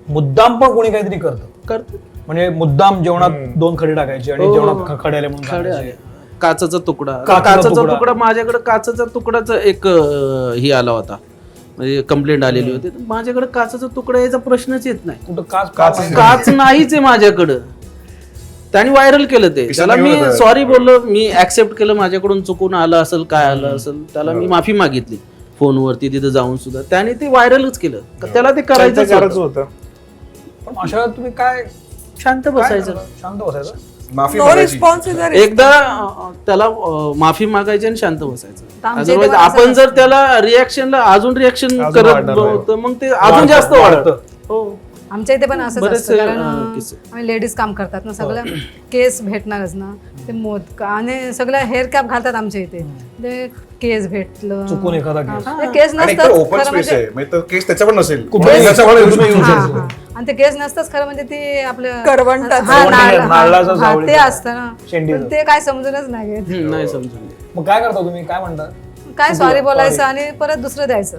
मुद्दाम पण कोणी काहीतरी करतं, म्हणजे मुद्दाम जेवणात 2 खडे टाकायचे आणि जेवणात खडे आले म्हणून सांगायचे. काचाचा तुकडा माझ्याकडे काचाचा तुकडाचा एक ही आला होता, म्हणजे कंप्लेंट आलेली होती. माझ्याकडे काचाचा तुकडा याचा प्रश्नच येत नाही, कुठं काच नाहीच आहे माझ्याकडं. त्याने व्हायरल केलं ते, त्याला मी सॉरी बोललो, मी ऍक्सेप्ट केलं, माझ्याकडून चुकून आलं असेल, काय आलं असेल, त्याला मी माफी मागितली फोनवरती तिथं जाऊन सुद्धा. त्याने ते व्हायरलच केलं, त्याला ते करायचं होतं. पण अशा तुम्ही काय शांत बसायचं, शांत बसायचं, एकदा त्याला माफी मागायची आणि शांत बसायचं. अदरवाईज आपण जर त्याला रिॲक्शनला अजून रिॲक्शन करत होतं मग ते अजून जास्त वाढतं. हो, आमच्या इथे पण असंच असतं, कारण आम्ही लेडीज काम करतात ना, सगळं केस भेटणारच ना, ते मोदक आणि सगळं हेअर कॅप घालतात आमच्या इथे, ते केस भेटलं चुकून एखादा केस नसतं ओपन स्पेस आहे, म्हणजे केस त्याच्यावर नसेल, आणि ते केस नसतंच खरं, म्हणजे ते आपलं करवंट ते असतं ना, पण ते काय समजूनच नाही घेत. नाही समजून. मग काय करता तुम्ही, काय म्हणता? काय सॉरी बोलायचं आणि परत दुसरं द्यायचं.